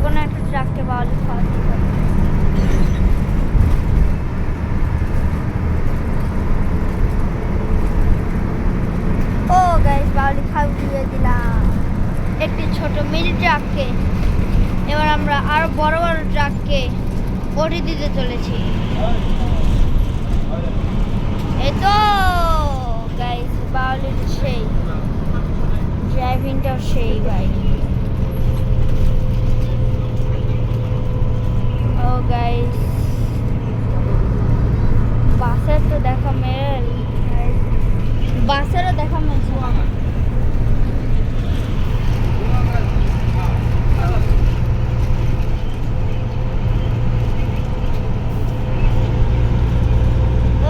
কোনো একটা ট্রাককে বাউলি খাওয়াতে হবে। ও গাইস, বাউলি খাইয়ে দিলাম একটি ছোট মিনি ট্রাককে। এবার আমরা আরো বড় বড় ট্রাককে ওঠে দিতে চলেছি। এই তো গাইস, বাউলির সেই ড্রাইভিংটাও সেই ভাই। ও গাইস, বাসের তো দেখা মেল, বাসেরও দেখা মিলছে না।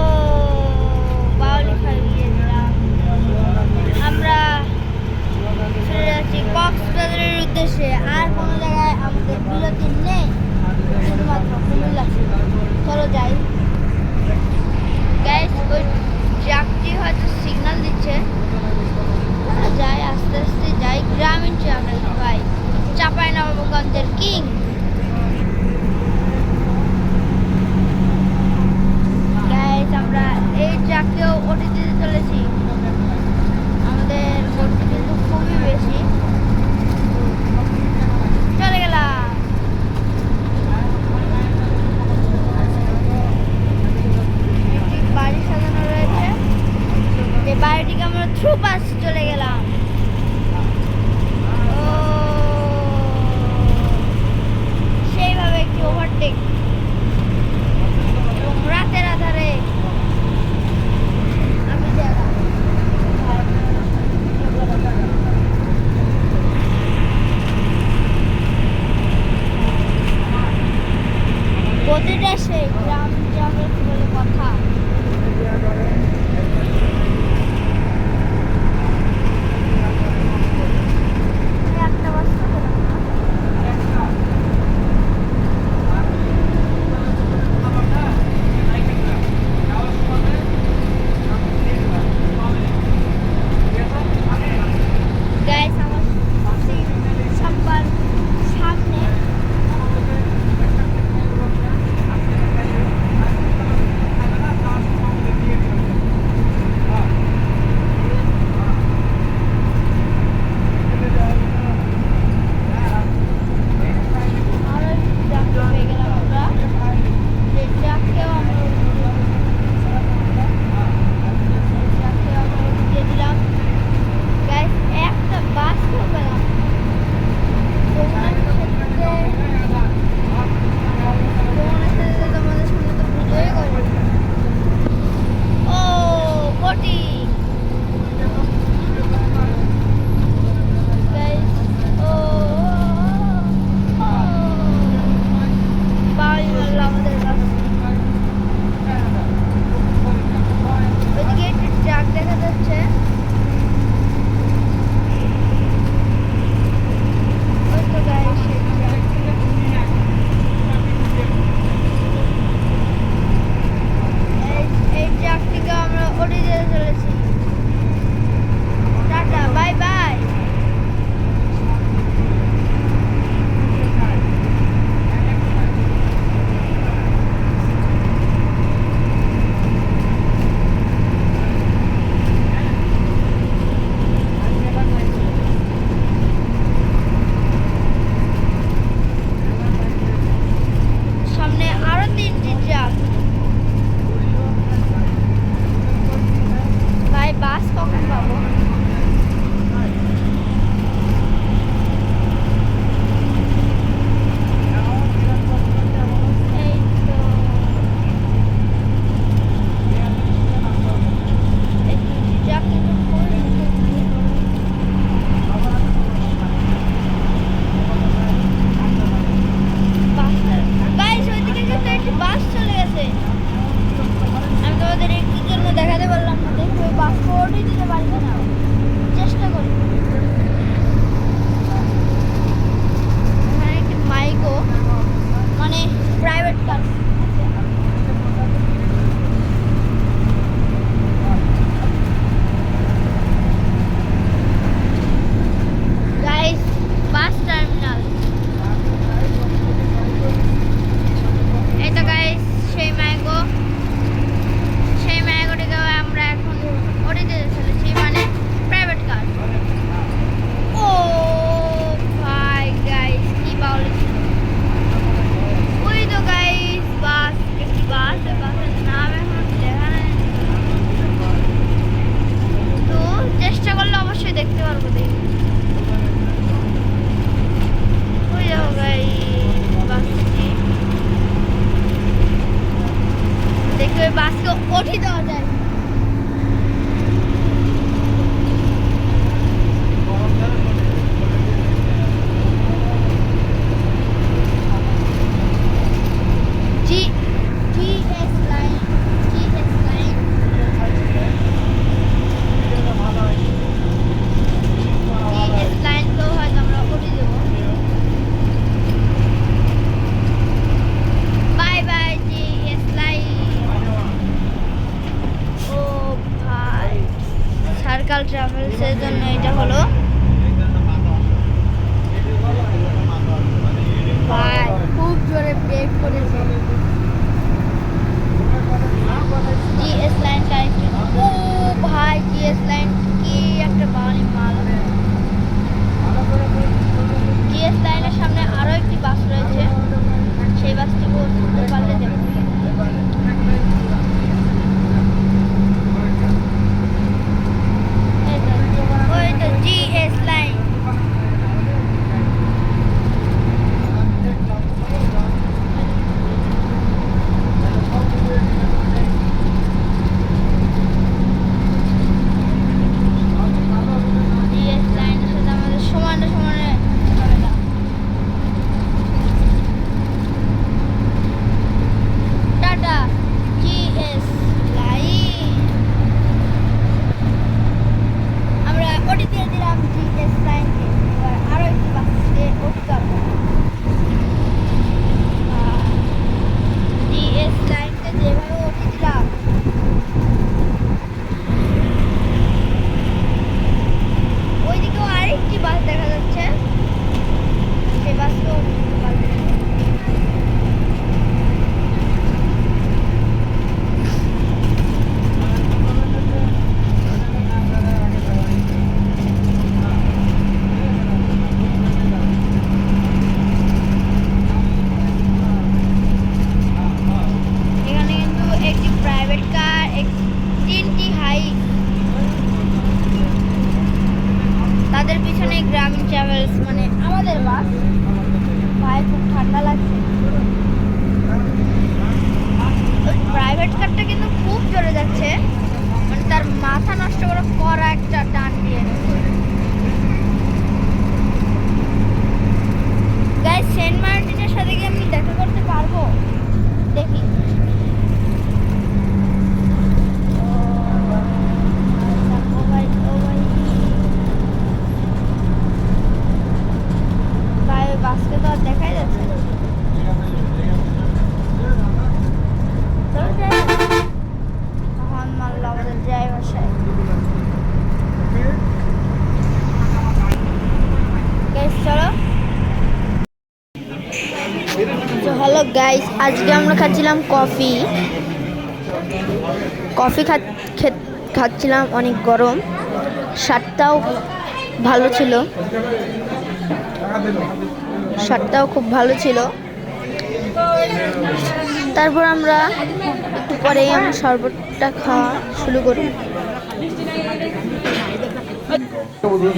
ও বাউলি খাইয়ে দিলাম। আমরা চলে যাচ্ছি কক্সবাজারের উদ্দেশ্যে। আর কোনো জায়গায় আমাদের বিরতি নেই, শুধুমাত্র কুমিল্লা ছিল। চলো যাই গাইস। ওই ট্রাকটি হয়তো সিগন্যাল দিচ্ছে, যাই আস্তে আস্তে যাই। গ্রামীণ ট্রাক ভাই, চাঁপাইনবাবগঞ্জের কিং। গাইস, আমরা এই ট্রাককেও ওঠে দিতে চলেছি। আমাদের গতি কিন্তু খুবই বেশি। চলে গেলাম। একটি বাড়ি সাজানো রয়েছে, যে বাড়িটিকে আমরা থ্রু পাস চলে গেলাম। ও আজকে তো আর দেখাই যাচ্ছে না। চলো যাই। তখন মানলো আমাদের ড্রাইভার সাহেব। চলো। তো হ্যালো গাইস, আজকে আমরা খাচ্ছিলাম কফি। খাচ্ছিলাম, অনেক গরম, স্বাদটাও ভালো ছিল, স্বাদটাও খুব ভালো ছিল। তারপর আমরা একটু পরেই আমরা শরবতটা খাওয়া শুরু করি।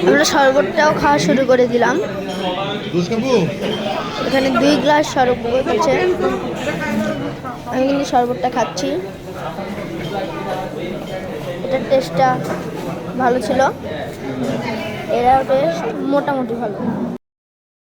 আমরা শরবতটাও খাওয়া শুরু করে দিলাম। এখানে 2 গ্লাস শরবত আছে। আমি কিন্তু শরবতটা খাচ্ছি। এটার টেস্টটা ভালো ছিল, এরাও টেস্ট মোটামুটি ভালো।